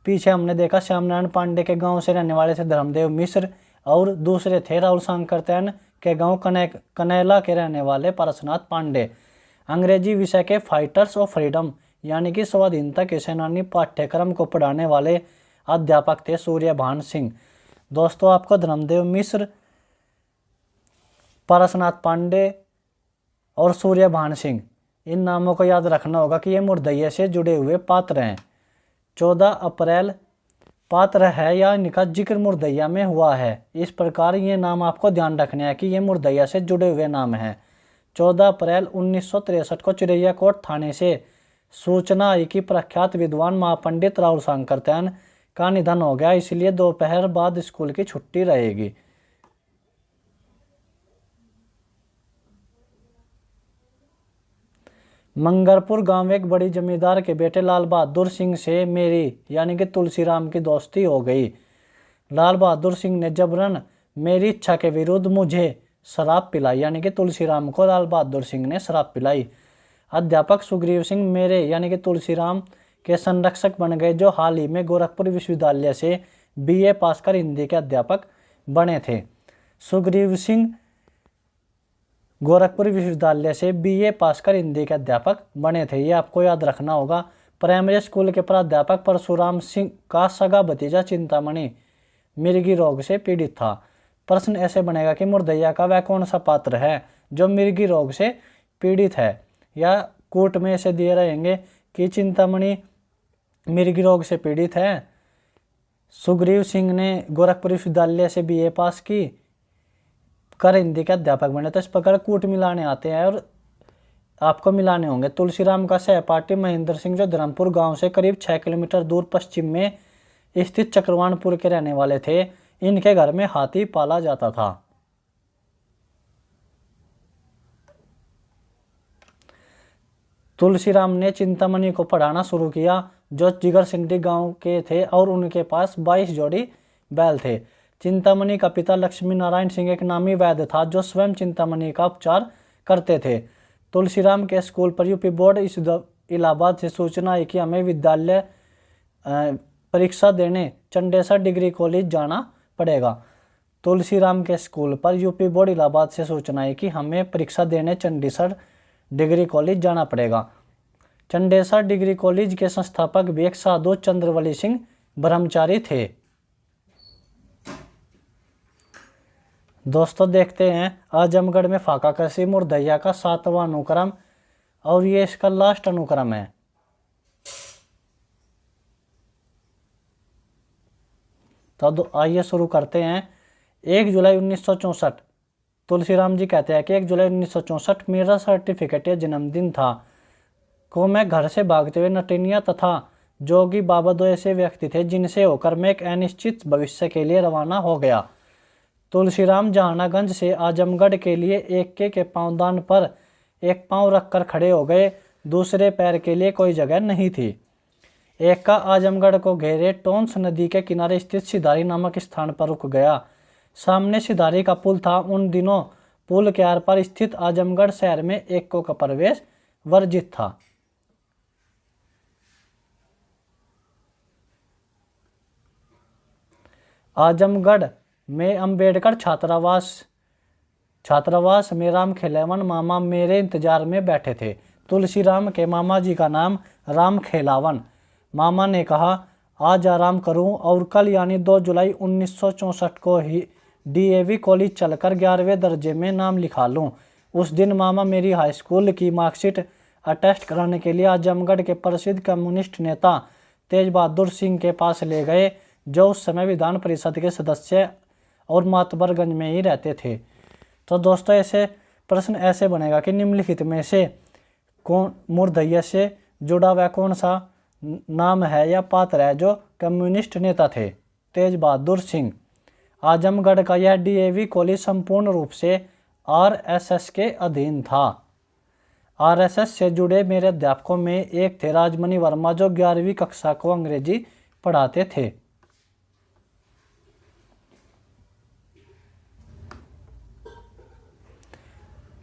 पीछे हमने देखा श्याम नारायण पांडे के गांव से रहने वाले थे धर्मदेव मिश्र और दूसरे थे राहुल शंकरत्यायन के गांव कनैला के रहने वाले पारसनाथ पांडे। अंग्रेजी विषय के फाइटर्स ऑफ फ्रीडम यानी कि स्वाधीनता के सेनानी पाठ्यक्रम को पढ़ाने वाले अध्यापक थे सूर्यभान सिंह। दोस्तों आपको धर्मदेव मिश्र, पारसनाथ पांडे और सूर्यभान सिंह इन नामों को याद रखना होगा कि ये मूर्धइया से जुड़े हुए पात्र हैं। 14 अप्रैल पात्र है या इनका जिक्र मूर्धइया में हुआ है। इस प्रकार ये नाम आपको ध्यान रखने हैं कि ये मूर्धइया से जुड़े हुए नाम हैं। 14 अप्रैल 1963 को चिड़ैयाकोट थाने से सूचना आई कि प्रख्यात विद्वान महापंडित राहुल शंकरत्यायन का निधन हो गया, इसलिए दोपहर बाद स्कूल की छुट्टी रहेगी। मंगरपुर गांव एक बड़ी जमींदार के बेटे लाल बहादुर सिंह से मेरी यानी कि तुलसीराम की दोस्ती हो गई। लाल बहादुर सिंह ने जबरन मेरी इच्छा के विरुद्ध मुझे शराब पिलाई, यानी कि तुलसीराम को लाल बहादुर सिंह ने शराब पिलाई। अध्यापक सुग्रीव सिंह मेरे यानी कि तुलसीराम के संरक्षक बन गए, जो हाल ही में गोरखपुर विश्वविद्यालय से बीए पास कर हिंदी के अध्यापक बने थे। सुग्रीव सिंह गोरखपुर विश्वविद्यालय से बीए पास कर हिंदी के अध्यापक बने थे, ये आपको याद रखना होगा। प्राइमरी स्कूल के प्राध्यापक परशुराम सिंह का सगा भतीजा चिंतामणि मिर्गी रोग से पीड़ित था। प्रश्न ऐसे बनेगा कि मुर्दैया का वह कौन सा पात्र है जो मिर्गी रोग से पीड़ित है, या कोर्ट में ऐसे दिए रहेंगे कि चिंतामणि मिर्गी रोग से पीड़ित है, सुग्रीव सिंह ने गोरखपुर विश्वविद्यालय से बीए पास की कर हिंदी के अध्यापक बने। तो इस प्रकार कूट मिलाने आते हैं और आपको मिलाने होंगे। तुलसीराम का सहपाठी महेंद्र सिंह जो धर्मपुर गांव से करीब 6 किलोमीटर दूर पश्चिम में स्थित चक्रवाणपुर के रहने वाले थे। इनके घर में हाथी पाला जाता था। तुलसीराम ने चिंतामणि को पढ़ाना शुरू किया, जो जिगर सिंडी गांव के थे और उनके पास 22 जोड़ी बैल थे। चिंतामणि का पिता लक्ष्मी नारायण सिंह एक नामी वैद्य था, जो स्वयं चिंतामणि का उपचार करते थे। तुलसीराम के स्कूल पर यूपी बोर्ड इस इलाहाबाद से सूचना आई कि हमें विद्यालय परीक्षा देने चंडेसर डिग्री कॉलेज जाना पड़ेगा। तुलसीराम के स्कूल पर यूपी बोर्ड इलाहाबाद से सूचना आई कि हमें परीक्षा देने चंडीसर डिग्री कॉलेज जाना पड़ेगा। चंडेसर डिग्री कॉलेज के संस्थापक भी एक साधु चंद्रवली सिंह ब्रह्मचारी थे। दोस्तों देखते हैं आजमगढ़ में फाका कृषि मुर्दैया का 7वां अनुक्रम, और ये इसका लास्ट अनुक्रम है। तो आइए शुरू करते हैं। 1 जुलाई 1964 तुलसीराम जी कहते हैं कि 1 जुलाई 1964 मेरा सर्टिफिकेट या जन्मदिन था को मैं घर से भागते हुए नटनिया तथा जोगी बाबा दो ऐसे व्यक्ति थे जिनसे होकर मैं एक अनिश्चित भविष्य के लिए रवाना हो गया। तुलसीराम जहानागंज से आजमगढ़ के लिए एक के पाँवदान पर एक पाँव रखकर खड़े हो गए। दूसरे पैर के लिए कोई जगह नहीं थी। एक का आजमगढ़ को घेरे टोंस नदी के किनारे स्थित सिधारी नामक स्थान पर रुक गया। सामने सिधारी का पुल था। उन दिनों पुल के आर पार स्थित आजमगढ़ शहर में एक का प्रवेश वर्जित था। आजमगढ़ में अंबेडकर छात्रावास में राम खेलावन मामा मेरे इंतजार में बैठे थे। तुलसीराम के मामा जी का नाम राम खेलावन। मामा ने कहा आज आराम करूं और कल यानी 2 जुलाई 1964 को ही डीएवी कॉलेज चलकर 11वें दर्जे में नाम लिखा लूं। उस दिन मामा मेरी हाई स्कूल की मार्कशीट अटेस्ट कराने के लिए आजमगढ़ के प्रसिद्ध कम्युनिस्ट नेता तेज बहादुर सिंह के पास ले गए, जो उस समय विधान परिषद के सदस्य और मातबरगंज में ही रहते थे। तो दोस्तों ऐसे प्रश्न ऐसे बनेगा कि निम्नलिखित में से कौन मुर्दैया से जुड़ा हुआ कौन सा नाम है या पात्र है जो कम्युनिस्ट नेता थे? तेज बहादुर सिंह। आजमगढ़ का यह डीएवी कॉलेज संपूर्ण रूप से आरएसएस के अधीन था। आरएसएस से जुड़े मेरे अध्यापकों में एक थे राजमणि वर्मा, जो 11वीं कक्षा को अंग्रेजी पढ़ाते थे।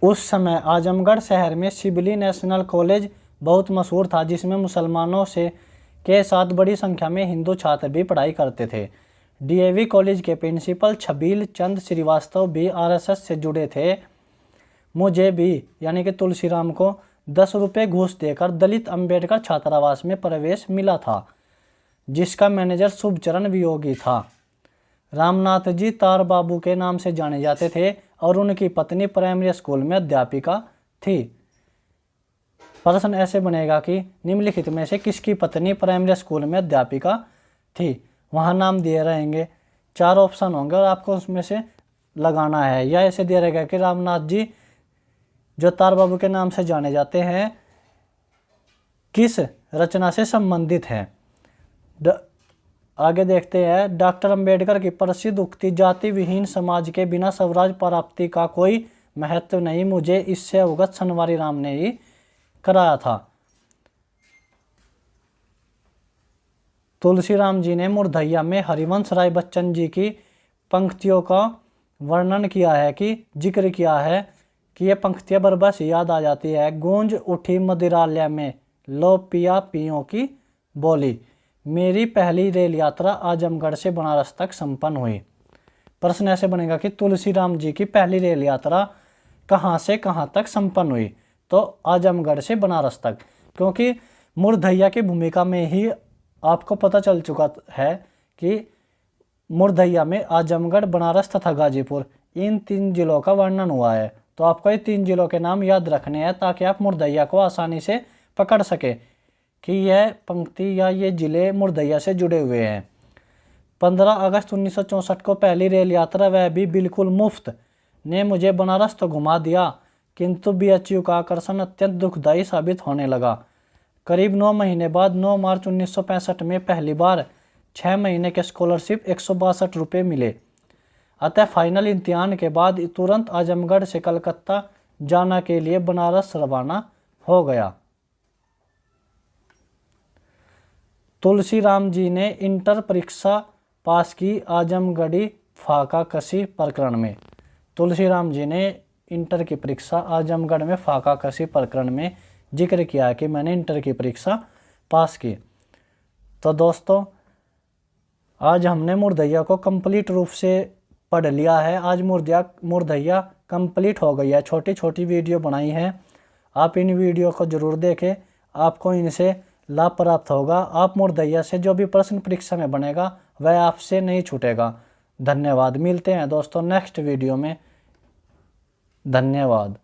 उस समय आजमगढ़ शहर में सिबली नेशनल कॉलेज बहुत मशहूर था, जिसमें मुसलमानों से के साथ बड़ी संख्या में हिंदू छात्र भी पढ़ाई करते थे। डीएवी कॉलेज के प्रिंसिपल छबील चंद श्रीवास्तव भी आरएसएस से जुड़े थे। मुझे भी यानी कि तुलसीराम को 10 रुपये घूस देकर दलित अंबेडकर छात्रावास में प्रवेश मिला था, जिसका मैनेजर शुभचरण वियोगी था। रामनाथ जी तार बाबू के नाम से जाने जाते थे और उनकी पत्नी प्राइमरी स्कूल में अध्यापिका थी। प्रश्न ऐसे बनेगा कि निम्नलिखित में से किसकी पत्नी प्राइमरी स्कूल में अध्यापिका थी? वहाँ नाम दिए रहेंगे, 4 ऑप्शन होंगे और आपको उसमें से लगाना है। या ऐसे दिया रहेगा कि रामनाथ जी जो तार बाबू के नाम से जाने जाते हैं किस रचना से संबंधित हैं? आगे देखते हैं। डॉक्टर अंबेडकर की प्रसिद्ध उक्ति जाति विहीन समाज के बिना स्वराज प्राप्ति का कोई महत्व नहीं, मुझे इससे अवगत सनवारी राम ने ही कराया था। तुलसीराम जी ने मुर्दैया में हरिवंश राय बच्चन जी की पंक्तियों का वर्णन किया है कि जिक्र किया है कि ये पंक्तियाँ बरबस याद आ जाती है। गूंज उठी मदिरालय में, लो पिया पियों की बोली, मेरी पहली रेल यात्रा आजमगढ़ से बनारस तक संपन्न हुई। प्रश्न ऐसे बनेगा कि तुलसीराम जी की पहली रेल यात्रा कहाँ से कहाँ तक संपन्न हुई? तो आजमगढ़ से बनारस तक, क्योंकि मुरधैया की भूमिका में ही आपको पता चल चुका है कि मुरधैया में आजमगढ़, बनारस तथा गाजीपुर इन 3 जिलों का वर्णन हुआ है। तो आपको ये 3 जिलों के नाम याद रखने हैं ताकि आप मुरधैया को आसानी से पकड़ सके कि यह पंक्ति या ये जिले मुरधैया से जुड़े हुए हैं। 15 अगस्त 1964 को पहली रेल यात्रा, वह भी बिल्कुल मुफ्त, ने मुझे बनारस तो घुमा दिया, किंतु बीएचयू का आकर्षण अत्यंत दुखदायी साबित होने लगा। करीब 9 महीने बाद 9 मार्च 1965 में पहली बार 6 महीने के स्कॉलरशिप 162 रुपये मिले। अतः फाइनल इम्तिहान के बाद तुरंत आजमगढ़ से कलकत्ता जाना के लिए बनारस रवाना हो गया। तुलसीराम जी ने इंटर परीक्षा पास की आजमगढ़ी फाका कसी प्रकरण में। तुलसीराम जी ने इंटर की परीक्षा आजमगढ़ में फाका कसी प्रकरण में जिक्र किया है कि मैंने इंटर की परीक्षा पास की। तो दोस्तों, आज हमने मुरधैया को कंप्लीट रूप से पढ़ लिया है। आज मुरधैया कंप्लीट हो गई है। छोटी छोटी वीडियो बनाई है, आप इन वीडियो को जरूर देखें, आपको इनसे लाभ प्राप्त होगा। आप मुरधैया से जो भी प्रश्न परीक्षा में बनेगा वह आपसे नहीं छूटेगा। धन्यवाद। मिलते हैं दोस्तों नेक्स्ट वीडियो में। धन्यवाद।